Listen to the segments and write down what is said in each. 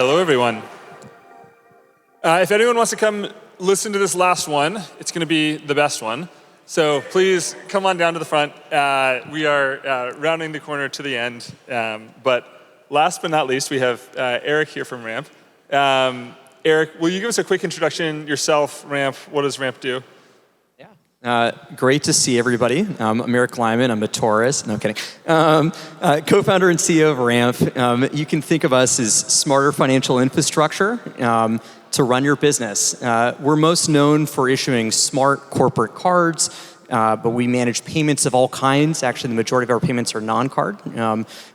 Hello, everyone. If anyone wants to come listen to this last one, it's going to be the best one. So please come on down to the front. We are rounding the corner to the end. But last but not least, we have Eric here from Ramp. Eric, will you give us a quick introduction yourself, Ramp? What does Ramp do? Great to see everybody. I'm Eric Glyman. I'm a tourist. No, I'm kidding. Co-founder and CEO of Ramp. You can think of us as smarter financial infrastructure to run your business. We're most known for issuing smart corporate cards, but we manage payments of all kinds. Actually, the majority of our payments are non-card.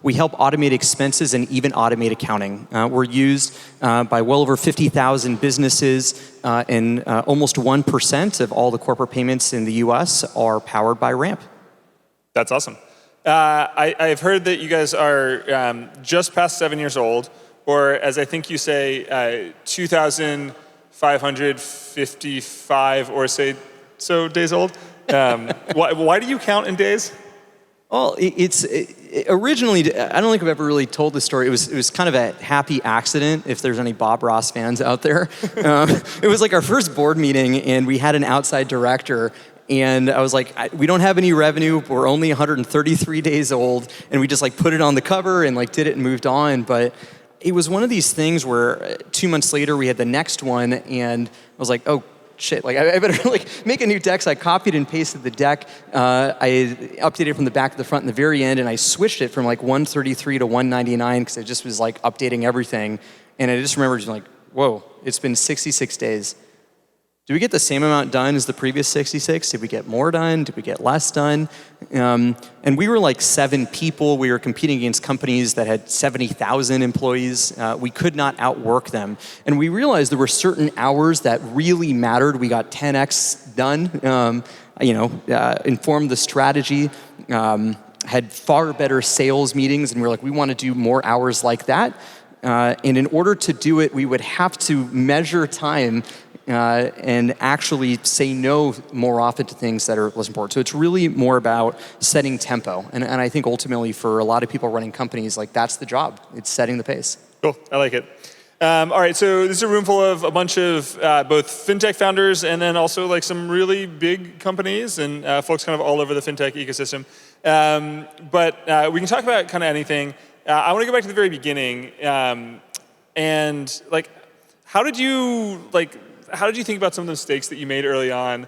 We help automate expenses and even automate accounting. We're used by well over 50,000 businesses, and almost 1% of all the corporate payments in the US are powered by Ramp. That's awesome. I've heard that you guys are just past 7 years old, or as I think you say, 2,555 or say so days old. Why do you count in days? Well, originally, I don't think I've ever really told this story. It was kind of a happy accident, if there's any Bob Ross fans out there. It was like our first board meeting, and we had an outside director, and I was like, we don't have any revenue, we're only 133 days old, and we just like put it on the cover and like did it and moved on. But it was one of these things where 2 months later, we had the next one, and I was like, oh, shit, like I better like make a new deck. So I copied and pasted the deck. I updated it from the back to the front and the very end, and I switched it from like 133 to 199 because it just was like updating everything. And I just remember just like, whoa, it's been 66 days. Did we get the same amount done as the previous 66? Did we get more done? Did we get less done? And we were like 7 people. We were competing against companies that had 70,000 employees. We could not outwork them. And we realized there were certain hours that really mattered. We got 10x done, informed the strategy, had far better sales meetings, and we were like, we want to do more hours like that. And in order to do it, we would have to measure time and actually say no more often to things that are less important. So it's really more about setting tempo. And I think ultimately for a lot of people running companies, like that's the job. It's setting the pace. Cool, I like it. All right, so this is a room full of a bunch of both fintech founders and then also like some really big companies and folks kind of all over the fintech ecosystem. But we can talk about kind of anything. I want to go back to the very beginning and like, how did you think about some of the mistakes that you made early on?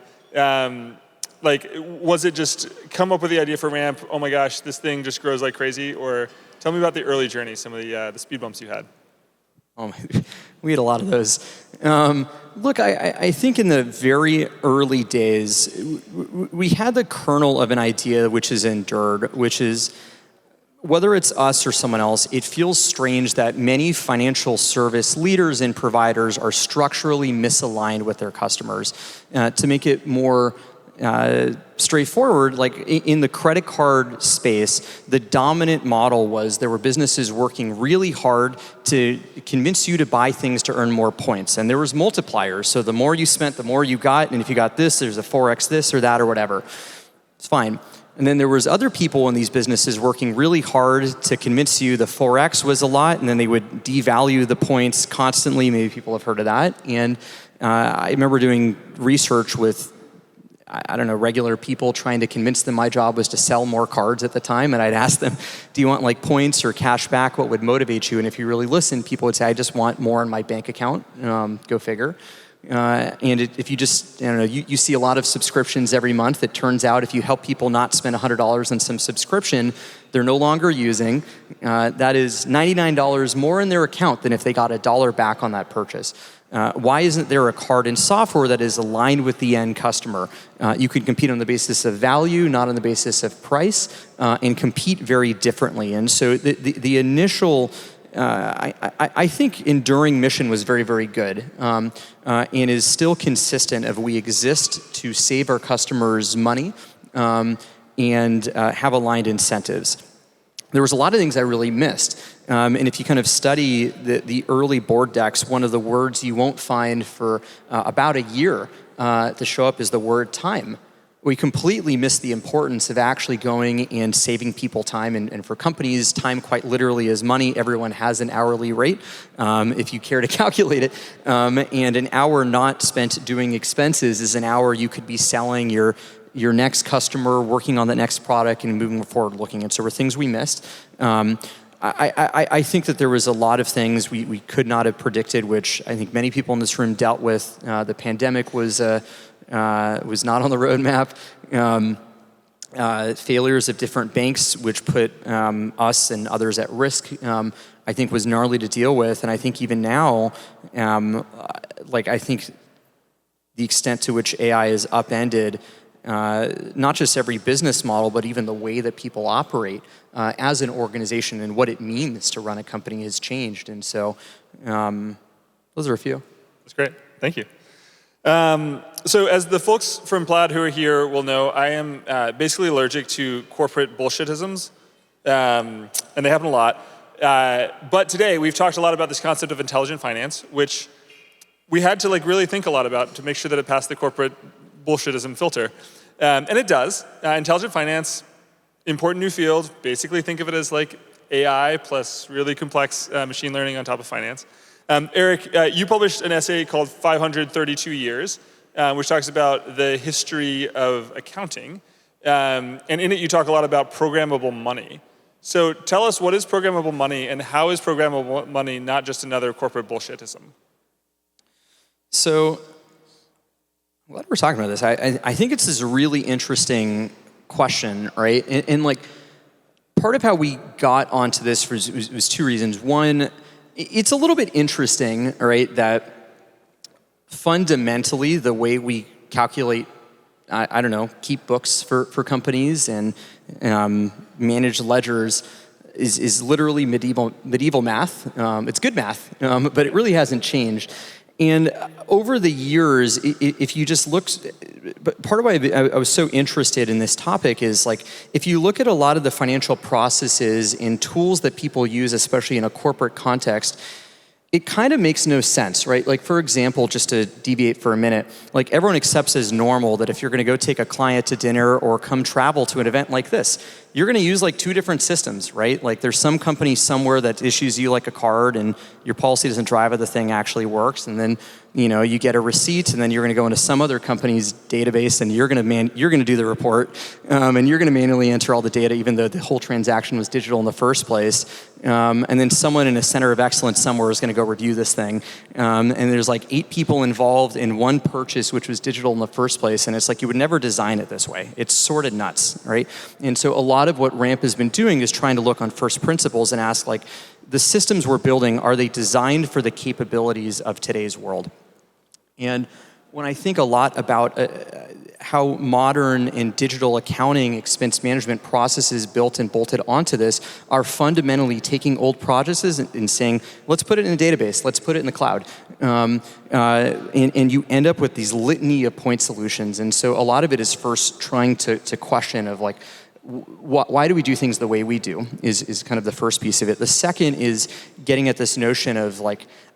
Like, was it just come up with the idea for Ramp, oh my gosh, this thing just grows like crazy? Or tell me about the early journey, some of the speed bumps you had. Oh, we had a lot of those. Look, I think in the very early days, we had the kernel of an idea which has endured, which is, whether it's us or someone else, it feels strange that many financial service leaders and providers are structurally misaligned with their customers. To make it more straightforward, like in the credit card space, the dominant model was there were businesses working really hard to convince you to buy things to earn more points. And there was multipliers. So the more you spent, the more you got. And if you got this, there's a 4x this or that or whatever. It's fine. And then there was other people in these businesses working really hard to convince you the 4x was a lot, and then they would devalue the points constantly. Maybe people have heard of that. And I remember doing research with, I don't know, regular people trying to convince them my job was to sell more cards at the time. And I'd ask them, do you want like points or cash back? What would motivate you? And if you really listen, people would say, I just want more in my bank account. Go figure. And if you just, you see a lot of subscriptions every month. It turns out if you help people not spend $100 on some subscription they're no longer using, that is $99 more in their account than if they got $1 back on that purchase. Why isn't there a card and software that is aligned with the end customer? You can compete on the basis of value, not on the basis of price, and compete very differently. And so the initial I think enduring mission was very, very good and is still consistent of we exist to save our customers money and have aligned incentives. There was a lot of things I really missed. And if you kind of study the early board decks, one of the words you won't find for about a year to show up is the word time. we completely miss the importance of actually going and saving people time. And for companies, time quite literally is money. Everyone has an hourly rate, if you care to calculate it. And an hour not spent doing expenses is an hour you could be selling your next customer, working on the next product, and moving forward looking. And so were things we missed. I think that there was a lot of things we could not have predicted, which I think many people in this room dealt with. The pandemic was not on the roadmap. Failures of different banks, which put us and others at risk, I think was gnarly to deal with. And I think even now, I think the extent to which AI is upended not just every business model, but even the way that people operate as an organization and what it means to run a company has changed. And so those are a few. That's great. Thank you. So as the folks from Plaid who are here will know, I am basically allergic to corporate bullshitisms, and they happen a lot. But today we've talked a lot about this concept of intelligent finance, which we had to really think a lot about to make sure that it passed the corporate bullshitism filter. And it does. Intelligent finance, important new field. Basically think of it as like AI plus really complex machine learning on top of finance. Eric, you published an essay called 532 Years, which talks about the history of accounting. And in it, you talk a lot about programmable money. So tell us, what is programmable money, and how is programmable money not just another corporate bullshitism? So, glad we're talking about this. I think it's this really interesting question, right? And part of how we got onto this was two reasons. One, it's a little bit interesting, right, that fundamentally the way we calculate, I don't know, keep books for companies and manage ledgers is literally medieval math. It's good math, but it really hasn't changed. And over the years, if you just looked, but part of why I was so interested in this topic is if you look at a lot of the financial processes and tools that people use, especially in a corporate context, it kind of makes no sense, right? For example, just to deviate for a minute, everyone accepts as normal that if you're going to go take a client to dinner or come travel to an event like this, you're going to use two different systems, right? There's some company somewhere that issues you a card and your policy doesn't drive how the thing actually works, and then you get a receipt, and then you're going to go into some other company's database and you're going to do the report, and you're going to manually enter all the data even though the whole transaction was digital in the first place, and then someone in a center of excellence somewhere is going to go review this thing, and there's 8 people involved in one purchase which was digital in the first place, and it's you would never design it this way. It's sort of nuts, right? And so a lot of what RAMP has been doing is trying to look on first principles and ask the systems we're building, are they designed for the capabilities of today's world? And when I think a lot about how modern and digital accounting expense management processes built and bolted onto this are fundamentally taking old processes and saying, let's put it in a database, let's put it in the cloud. And you end up with these litany of point solutions. And so a lot of it is first trying to question of why do we do things the way we do is kind of the first piece of it. The second is getting at this notion of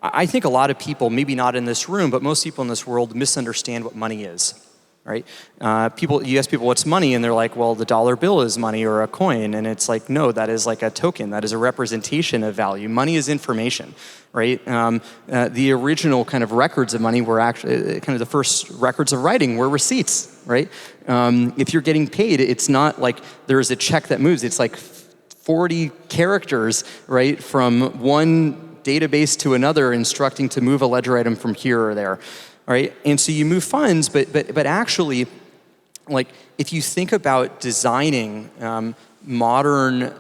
I think a lot of people, maybe not in this room, but most people in this world misunderstand what money is, right? You ask people what's money, and they're well, the dollar bill is money or a coin, and it's no, that is a token, that is a representation of value. Money is information, right? The original kind of records of money were actually kind of the first records of writing were receipts, right? If you're getting paid, it's not there is a check that moves. It's 40 characters, right, from one database to another instructing to move a ledger item from here or there, right? And so you move funds, but actually, if you think about designing modern,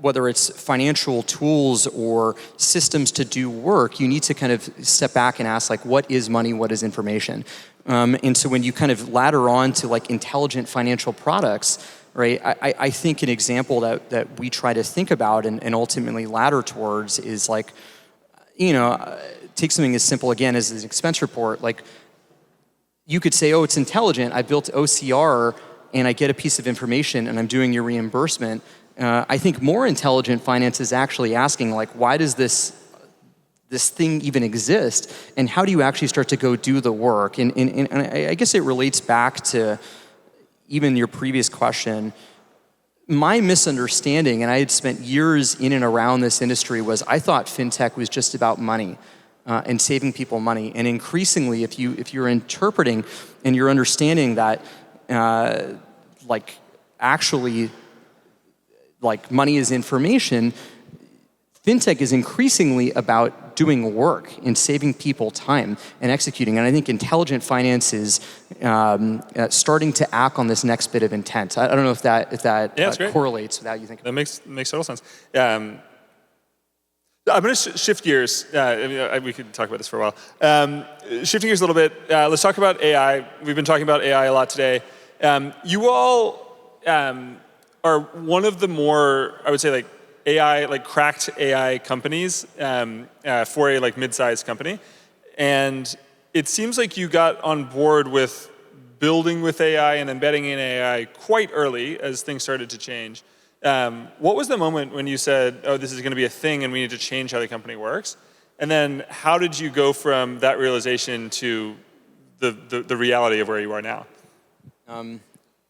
whether it's financial tools or systems to do work, you need to kind of step back and ask what is money, what is information? And so when you kind of ladder on to intelligent financial products, right, I think an example that we try to think about and ultimately ladder towards is take something as simple again as an expense report. You could say, oh, it's intelligent, I built OCR and I get a piece of information and I'm doing your reimbursement. I think more intelligent finance is actually asking why does this this thing even exist, and how do you actually start to go do the work? And I guess it relates back to even your previous question. My misunderstanding, and I had spent years in and around this industry, was I thought fintech was just about money and saving people money. And increasingly, if you're interpreting and you're understanding that, actually, money is information, fintech is increasingly about doing work and saving people time and executing. And I think intelligent finance is starting to act on this next bit of intent. I don't know if that correlates with how you think about it. That makes total sense. I'm going to shift gears. We could talk about this for a while. Shifting gears a little bit, let's talk about AI. We've been talking about AI a lot today. You all are one of the more, I would say, AI, cracked AI companies for a mid-sized company. And it seems like you got on board with building with AI and embedding in AI quite early as things started to change. What was the moment when you said, oh, this is going to be a thing and we need to change how the company works? And then how did you go from that realization to the reality of where you are now?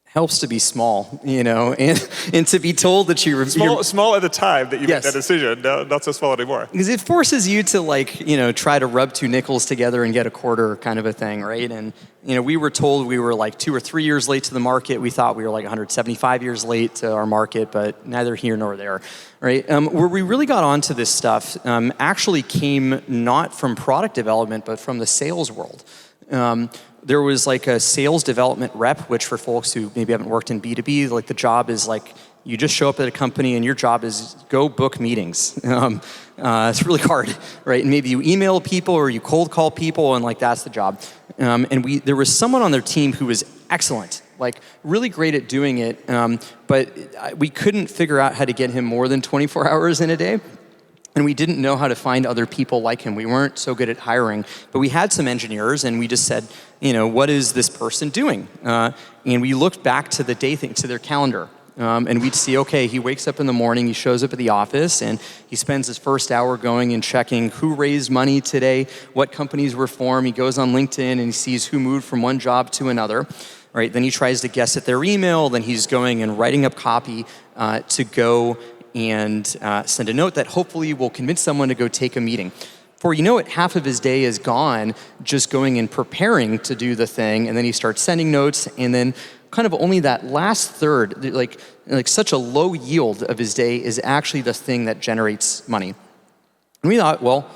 Helps to be small, and to be told that you're small at the time that you made that decision, not so small anymore. Because it forces you to try to rub two nickels together and get a quarter kind of a thing, right? And we were told we were 2 or 3 years late to the market. We thought we were 175 years late to our market, but neither here nor there, right? Where we really got onto this stuff actually came not from product development, but from the sales world. There was a sales development rep, which for folks who maybe haven't worked in B2B, the job is you just show up at a company and your job is go book meetings. It's really hard, right? And maybe you email people or you cold call people and that's the job. And there was someone on their team who was excellent, really great at doing it, but we couldn't figure out how to get him more than 24 hours in a day. And we didn't know how to find other people like him. We weren't so good at hiring. But we had some engineers, and we just said, what is this person doing? And we looked back to the day to their calendar. And we'd see, okay, he wakes up in the morning, he shows up at the office, and he spends his first hour going and checking who raised money today, what companies were formed. He goes on LinkedIn, and he sees who moved from one job to another. Right? Then he tries to guess at their email. Then he's going and writing up copy to go and send a note that hopefully will convince someone to go take a meeting. Before you know it, half of his day is gone just going and preparing to do the thing, and then he starts sending notes, and then kind of only that last third, such a low yield of his day is actually the thing that generates money. And we thought, well,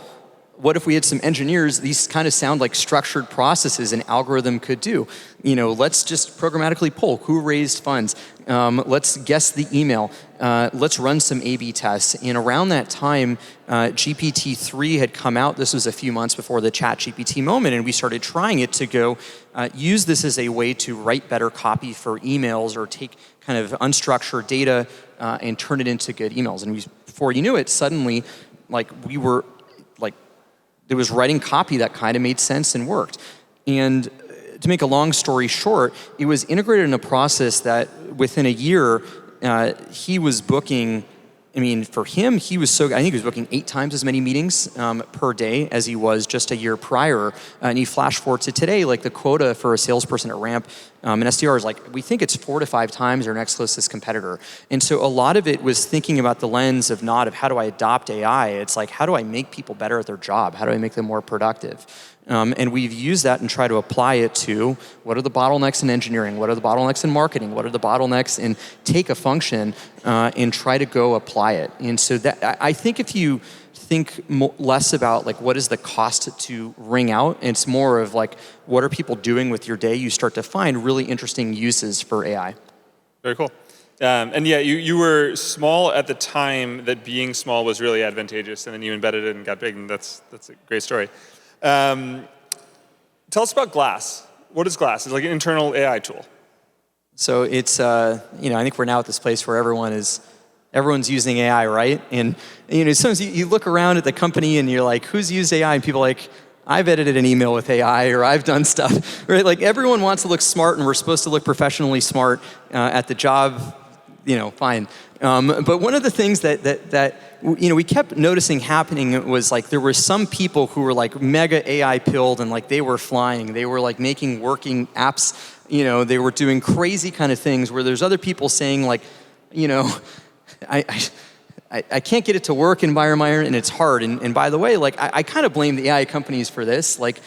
what if we had some engineers? These kind of sound like structured processes an algorithm could do. Let's just programmatically pull who raised funds. Let's guess the email. Let's run some A/B tests. And around that time, GPT-3 had come out. This was a few months before the ChatGPT moment, and we started trying it to go use this as a way to write better copy for emails or take kind of unstructured data and turn it into good emails. And before you knew it, suddenly, it was writing copy that kind of made sense and worked. And to make a long story short, it was integrated in a process that within a year, he was booking, for him, I think he was booking 8 times as many meetings per day as he was just a year prior. And you flash forward to today, the quota for a salesperson at Ramp, an SDR is we think it's 4 to 5 times our next closest competitor. And so a lot of it was thinking about the lens of not of how do I adopt AI, it's how do I make people better at their job? How do I make them more productive? And we've used that and try to apply it to what are the bottlenecks in engineering, what are the bottlenecks in marketing, what are the bottlenecks in take a function and try to go apply it. And so that I think if you think less about what is the cost to ring out, and it's more of what are people doing with your day, you start to find really interesting uses for AI. Very cool. And yeah, you were small at the time that being small was really advantageous, and then you embedded it and got big, and that's a great story. Tell us about Glass. What is Glass? It's an internal AI tool. So it's, I think we're now at this place where everyone's using AI, right? And, sometimes you look around at the company and you're who's used AI? And people are I've edited an email with AI or I've done stuff, right? Everyone wants to look smart and we're supposed to look professionally smart at the job. fine. But one of the things that we kept noticing happening was like there were some people who were like mega AI pilled and like they were flying. They were like making working apps. They were doing crazy kind of things where there's other people saying like, I can't get it to work in my environment and it's hard. And by the way, like I kind of blame the AI companies for this. Like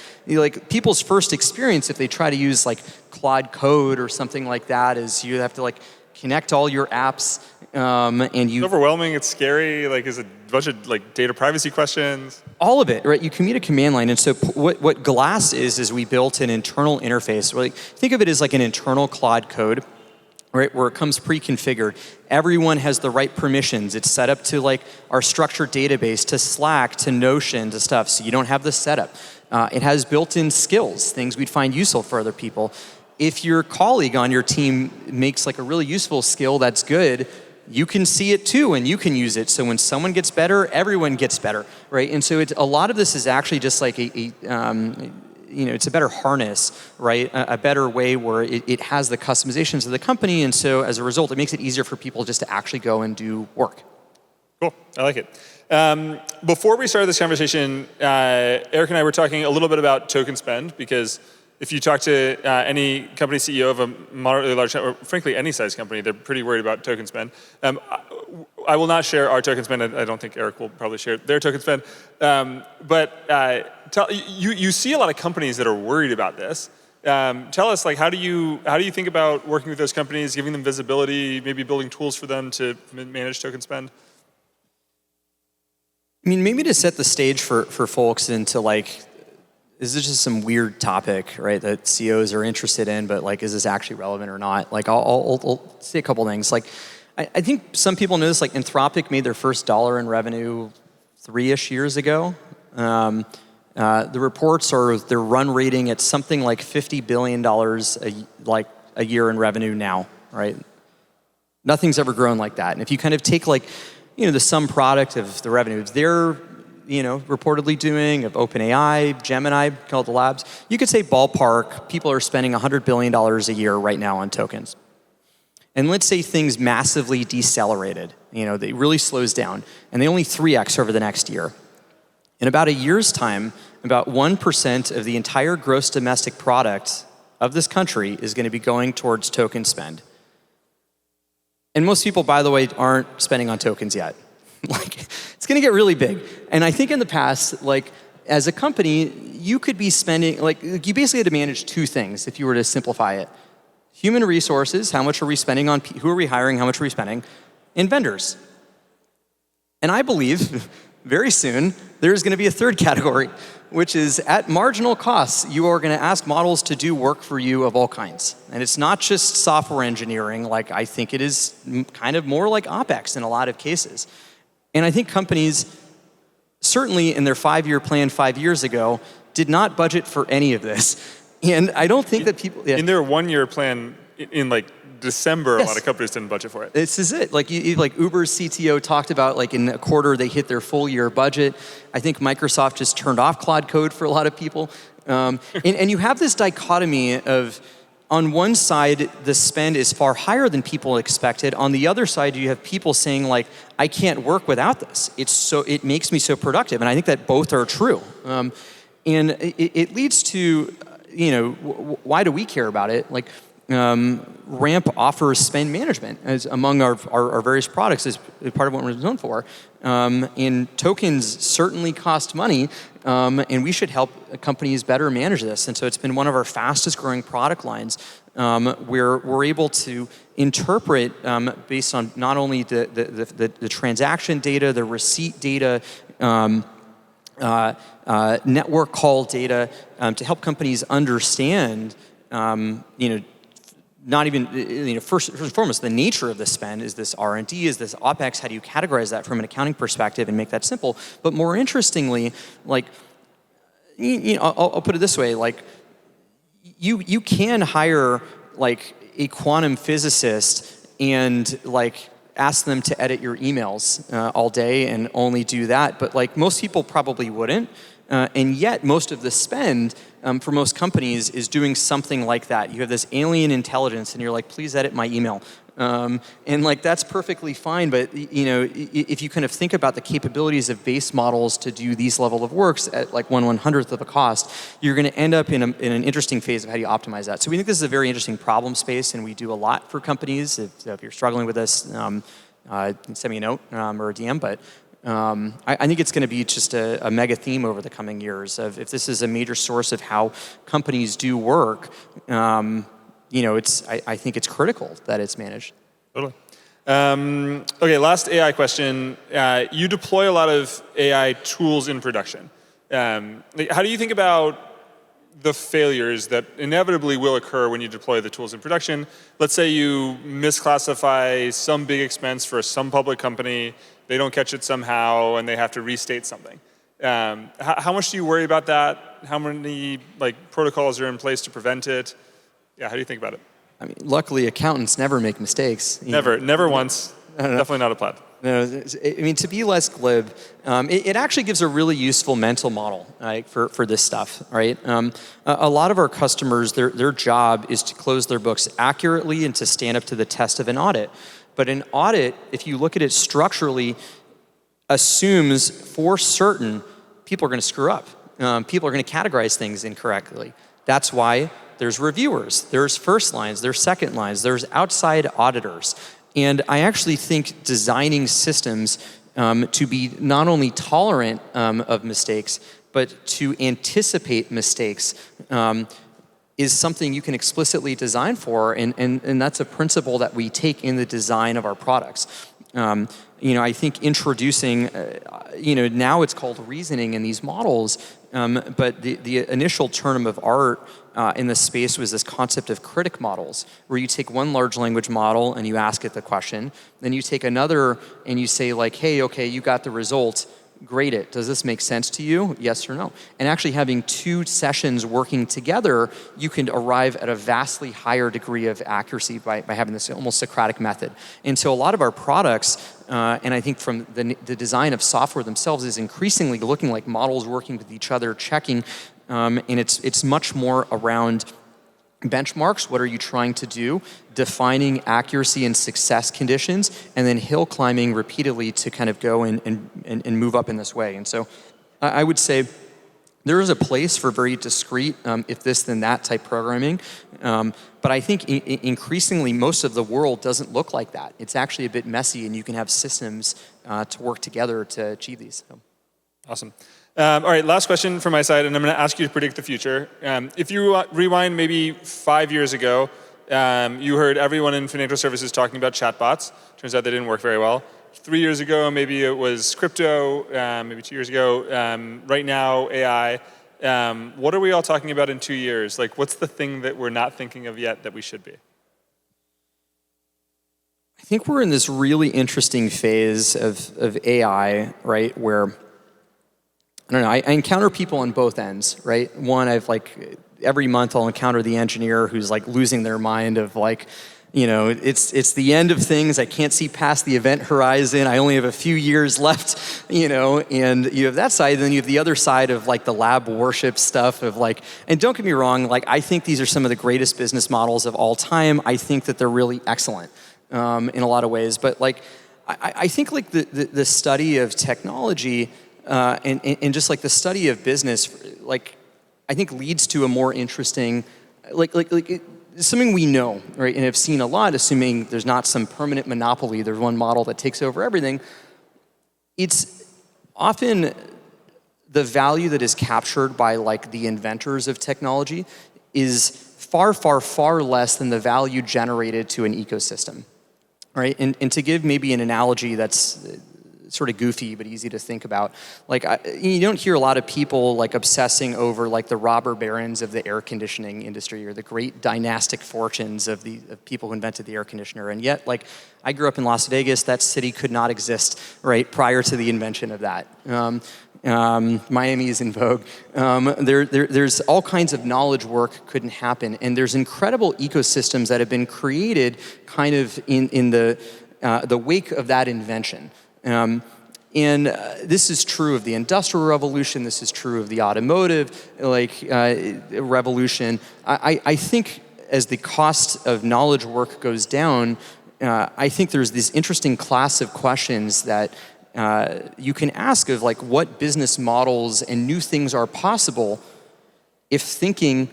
people's first experience if they try to use like Claude Code or something like that is you have to like connect all your apps and you. It's overwhelming. It's scary. Like there's a bunch of like data privacy questions. All of it, right? You can meet a command line, and so what Glass is we built an internal interface. Like think of it as like an internal Claude Code. Right, where it comes pre-configured. Everyone has the right permissions. It's set up to like our structured database, to Slack, to Notion, to stuff, so you don't have the setup. It has built-in skills, things we'd find useful for other people. If your colleague on your team makes like a really useful skill that's good, you can see it too and you can use it. So when someone gets better, everyone gets better, right? And so a lot of this is actually just like it's a better harness, right? A better way where it has the customizations of the company, and so as a result, it makes it easier for people just to actually go and do work. Cool, I like it. Before we started this conversation, Eric and I were talking a little bit about token spend, because if you talk to any company CEO of a moderately large, or frankly any size company, they're pretty worried about token spend. I will not share our token spend. I don't think Eric will probably share their token spend. You see a lot of companies that are worried about this. Tell us, like, how do you think about working with those companies, giving them visibility, maybe building tools for them to manage token spend? I mean, maybe to set the stage for folks into like, is this just some weird topic, right, that CEOs are interested in, but like, is this actually relevant or not? Like, I'll say a couple things. Like, I think some people know this, like Anthropic made their first $1 in revenue 3-ish years ago. The reports are they're run rating at something like $50 billion a year in revenue now, right? Nothing's ever grown like that. And if you kind of take like, the sum product of the revenue they're, reportedly doing of OpenAI, Gemini, called the labs, you could say ballpark, people are spending $100 billion a year right now on tokens. And let's say things massively decelerated, they really slows down, and they only 3x over the next year. In about a year's time, about 1% of the entire gross domestic product of this country is going to be going towards token spend. And most people, by the way, aren't spending on tokens yet. Like, it's going to get really big. And I think in the past, like, as a company, you could be spending, like, you basically had to manage two things if you were to simplify it. Human resources, how much are we spending on, who are we hiring, how much are we spending, and vendors. And I believe very soon there's going to be a third category, which is at marginal costs, you are going to ask models to do work for you of all kinds. And it's not just software engineering, like I think it is kind of more like OpEx in a lot of cases. And I think companies, certainly in their 5-year plan 5 years ago, did not budget for any of this. And I don't think that people... Yeah. In their 1-year plan, in like December, yes. A lot of companies didn't budget for it. This is it. Like Uber's CTO talked about, like in a quarter they hit their full year budget. I think Microsoft just turned off Claude Code for a lot of people. And you have this dichotomy of, on one side, the spend is far higher than people expected. On the other side, you have people saying like, I can't work without this. It makes me so productive. And I think that both are true. And it leads to, why do we care about it? Like, Ramp offers spend management as among our various products as part of what we're known for. And tokens certainly cost money, and we should help companies better manage this. And so it's been one of our fastest growing product lines, where we're able to interpret based on not only the transaction data, the receipt data, network call data, to help companies understand, not even, first and foremost, the nature of the spend. Is this R&D? Is this OpEx? How do you categorize that from an accounting perspective and make that simple? But more interestingly, like, I'll put it this way, like, you can hire like a quantum physicist and like ask them to edit your emails all day and only do that, but like most people probably wouldn't. And yet, most of the spend for most companies is doing something like that. You have this alien intelligence, and you're like, please edit my email. And like that's perfectly fine, but you know, if you kind of think about the capabilities of base models to do these level of works at like 1/100th of the cost, you're going to end up in an interesting phase of how do you optimize that. So we think this is a very interesting problem space, and we do a lot for companies. If you're struggling with this, send me a note or a DM. But I think it's going to be just a mega theme over the coming years of if this is a major source of how companies do work. You know, I think it's critical that it's managed. Totally. Okay, last AI question. You deploy a lot of AI tools in production. How do you think about the failures that inevitably will occur when you deploy the tools in production? Let's say you misclassify some big expense for some public company, they don't catch it somehow, and they have to restate something. How much do you worry about that? How many protocols are in place to prevent it? Yeah, how do you think about it? I mean, luckily, accountants never make mistakes. Never once. Definitely not a Plaid. No, I mean, to be less glib, it actually gives a really useful mental model, right, for this stuff, right? A lot of our customers, their job is to close their books accurately and to stand up to the test of an audit. But an audit, if you look at it structurally, assumes for certain people are going to screw up. People are going to categorize things incorrectly. That's why there's reviewers, there's first lines, there's second lines, there's outside auditors. And I actually think designing systems to be not only tolerant of mistakes, but to anticipate mistakes is something you can explicitly design for, and that's a principle that we take in the design of our products. You know, I think introducing, you know, now it's called reasoning in these models, but the initial term of art in this space was this concept of critic models, where you take one large language model and you ask it the question, then you take another and you say like, hey, okay, you got the result, grade it. Does this make sense to you? Yes or no? And actually having two sessions working together, you can arrive at a vastly higher degree of accuracy by having this almost Socratic method. And so a lot of our products, and I think from the design of software themselves, is increasingly looking like models working with each other, checking, and it's much more around benchmarks. What are you trying to do? Defining accuracy and success conditions, and then hill climbing repeatedly to kind of go and move up in this way. And so I would say there is a place for very discrete, if this then that type programming. But I think increasingly most of the world doesn't look like that. It's actually a bit messy, and you can have systems to work together to achieve these. So. Awesome. All right, last question from my side, and I'm going to ask you to predict the future. If you rewind maybe 5 years ago, you heard everyone in financial services talking about chatbots. Turns out they didn't work very well. 3 years ago, maybe it was crypto. Maybe 2 years ago. Right now, AI. What are we all talking about in 2 years? Like, what's the thing that we're not thinking of yet that we should be? I think we're in this really interesting phase of AI, right, where I don't know, I encounter people on both ends, right? One, every month I'll encounter the engineer who's like losing their mind of like, you know, it's the end of things. I can't see past the event horizon. I only have a few years left, you know, and you have that side. And then you have the other side of like the lab worship stuff of like, and don't get me wrong, like I think these are some of the greatest business models of all time. I think that they're really excellent in a lot of ways. But like, I think like the study of technology and just like the study of business, like I think leads to a more interesting, something we know, right, and have seen a lot, assuming there's not some permanent monopoly, there's one model that takes over everything. It's often the value that is captured by like the inventors of technology is far, far, far less than the value generated to an ecosystem, right? And to give maybe an analogy that's sort of goofy but easy to think about. Like you don't hear a lot of people like obsessing over like the robber barons of the air conditioning industry or the great dynastic fortunes of people who invented the air conditioner. And yet, like I grew up in Las Vegas. That city could not exist right prior to the invention of that. Miami is in vogue. There's all kinds of knowledge work couldn't happen, and there's incredible ecosystems that have been created kind of in the wake of that invention. And this is true of the Industrial Revolution. This is true of the automotive revolution. I think as the cost of knowledge work goes down, I think there's this interesting class of questions that you can ask of like what business models and new things are possible if thinking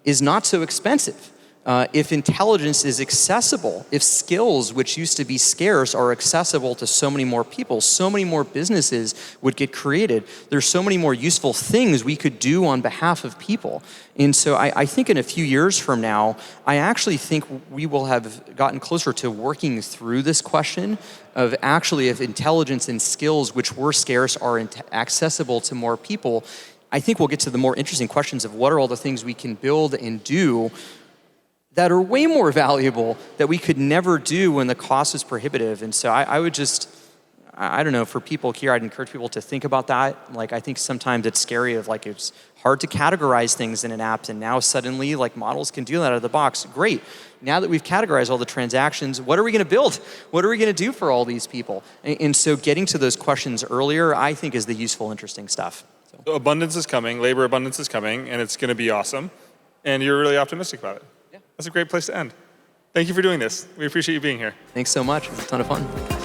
is not so expensive. If intelligence is accessible, if skills which used to be scarce are accessible to so many more people, so many more businesses would get created. There's so many more useful things we could do on behalf of people. And so I think in a few years from now, I actually think we will have gotten closer to working through this question of actually if intelligence and skills which were scarce are accessible to more people. I think we'll get to the more interesting questions of what are all the things we can build and do that are way more valuable that we could never do when the cost is prohibitive. And so I would just, I don't know, for people here, I'd encourage people to think about that. Like, I think sometimes it's scary of like, it's hard to categorize things in an app, and now suddenly like models can do that out of the box. Great. Now that we've categorized all the transactions, what are we gonna build? What are we gonna do for all these people? And so getting to those questions earlier, I think is the useful, interesting stuff. So abundance is coming, labor abundance is coming, and it's gonna be awesome. And you're really optimistic about it. That's a great place to end. Thank you for doing this. We appreciate you being here. Thanks so much. It was a ton of fun.